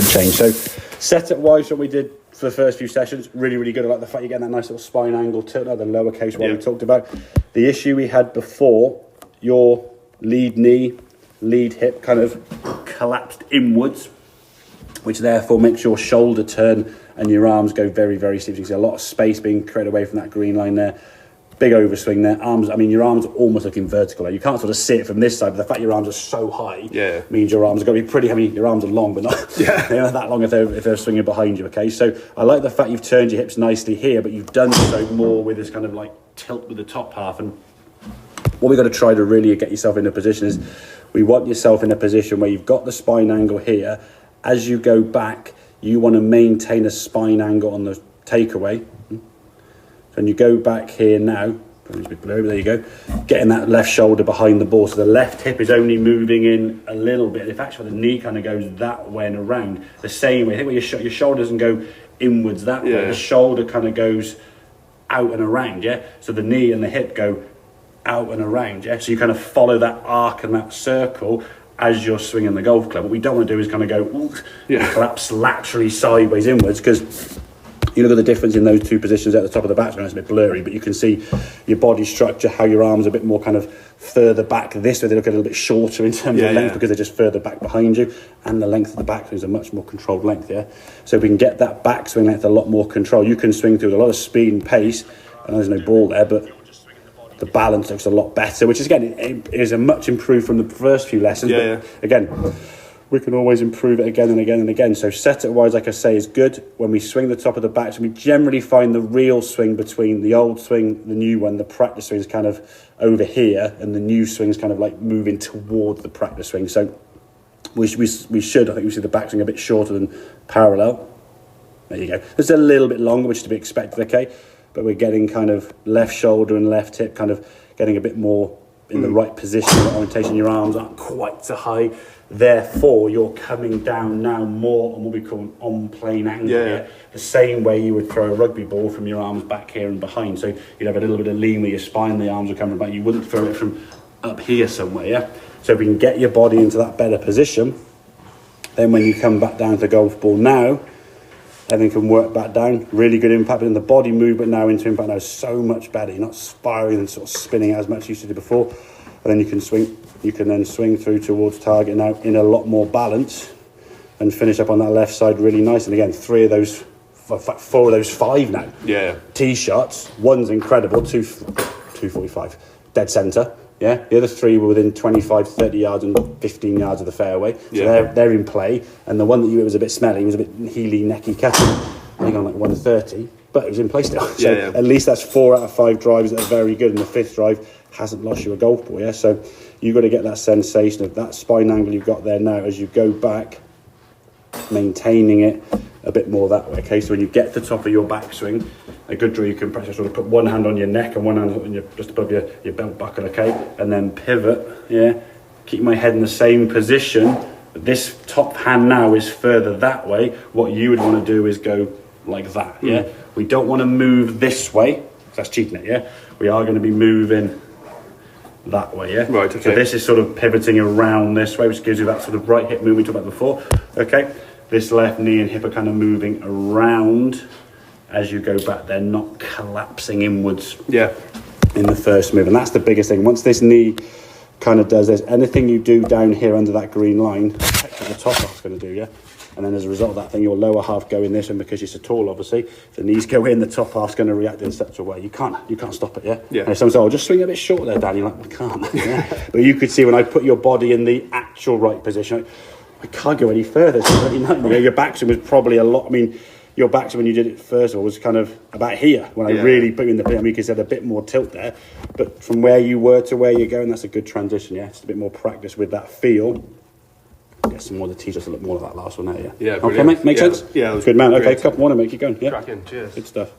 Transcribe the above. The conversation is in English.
different change. So setup wise, what we did for the first few sessions, really, really good. I like the fact you're getting that nice little spine angle tilt, the lowercase one we talked about. The issue we had before, your lead knee, lead hip kind of collapsed inwards, which therefore makes your shoulder turn and your arms go very, very steep. You can see a lot of space being created away from that green line there. Big overswing there. Arms, I mean, your arms are almost looking vertical. You can't sort of see it from this side, but the fact your arms are so high means your arms are going to be pretty, I mean, your arms are long, but not they're not that long if they're swinging behind you, okay? So I like the fact you've turned your hips nicely here, but you've done so more with this kind of like tilt with the top half. And what we've got to try to really get yourself in a position is we want yourself in a position where you've got the spine angle here. As you go back, you want to maintain a spine angle on the takeaway. So when you go back here now, there you go, getting that left shoulder behind the ball. So the left hip is only moving in a little bit. In fact, the knee kind of goes that way and around. The same way, I think where your shoulder doesn't go inwards that way, the shoulder kind of goes out and around, So the knee and the hip go out and around, So you kind of follow that arc and that circle as you're swinging the golf club. What we don't want to do is kind of go collapse laterally sideways inwards, because you look at the difference in those two positions at the top of the backswing. It's a bit blurry, but you can see your body structure, how your arms are a bit more kind of further back this way. They look a little bit shorter in terms of length because they're just further back behind you, and the length of the backswing is a much more controlled length, So if we can get that backswing length a lot more control, you can swing through with a lot of speed and pace, and there's no ball there, but the balance looks a lot better, which is, again, it is a much improved from the first few lessons. But again, we can always improve it again and again and again. So setup wise, like I say, is good. When we swing the top of the back, so we generally find the real swing between the old swing, the new one. The practice swing is kind of over here, and the new swing is kind of like moving towards the practice swing. So we should, I think we see the backswing a bit shorter than parallel. There you go. It's a little bit longer, which is to be expected, okay? But we're getting kind of left shoulder and left hip kind of getting a bit more in the right position, orientation. Your arms aren't quite so high. Therefore, you're coming down now more on what we call an on-plane angle here, the same way you would throw a rugby ball from your arms back here and behind. So you'd have a little bit of lean with your spine, the arms are coming back. You wouldn't throw it from up here somewhere, So if we can get your body into that better position, then when you come back down to the golf ball now, everything can work back down. Really good impact, but in the body movement now into impact now is so much better. You're not spiraling and sort of spinning as much as you used to do before. And then you can swing. You can then swing through towards target now in a lot more balance and finish up on that left side really nice. And again, four of those five now. Tee shots. One's incredible, 245, dead centre. The other three were within 25, 30 yards and 15 yards of the fairway. So they're in play. And the one that you hit was a bit smelly, was a bit heely, necky, catchy. I think on like 130, but it was in play still. So at least that's 4 out of 5 drives that are very good, and the 5th drive hasn't lost you a golf ball, So you've got to get that sensation of that spine angle you've got there now as you go back, maintaining it a bit more that way, okay? So when you get to the top of your backswing, a good drill you can practice, sort of put one hand on your neck and one hand on your, just above your belt buckle, okay? And then pivot, Keep my head in the same position. But this top hand now is further that way. What you would want to do is go like that, We don't want to move this way, that's cheating it, We are going to be moving that way, Right, okay. So this is sort of pivoting around this way, which gives you that sort of right hip movement we talked about before, okay? This left knee and hip are kind of moving around as you go back. They're not collapsing inwards in the first move. And that's the biggest thing. Once this knee kind of does this, anything you do down here under that green line, that's what the top half's going to do, And then as a result of that thing, your lower half go in this, and because you're so tall, obviously, the knees go in, the top half's going to react in such a way. You can't stop it, And someone says, "Oh, just swing a bit short there, Dan." You're like, "We can't." But you could see when I put your body in the actual right position, I can't go any further. It's really not, your backswing was probably a lot. I mean, your backswing when you did it first of all was kind of about here when I really put you in the pit. I mean, you could say a bit more tilt there, but from where you were to where you're going, that's a good transition. Just a bit more practice with that feel. Get some more to teach us a little more of that last one there, Yeah, okay, mate, make sense? Yeah, good man. Okay, couple more to make you going. Cracking, cheers. Good stuff.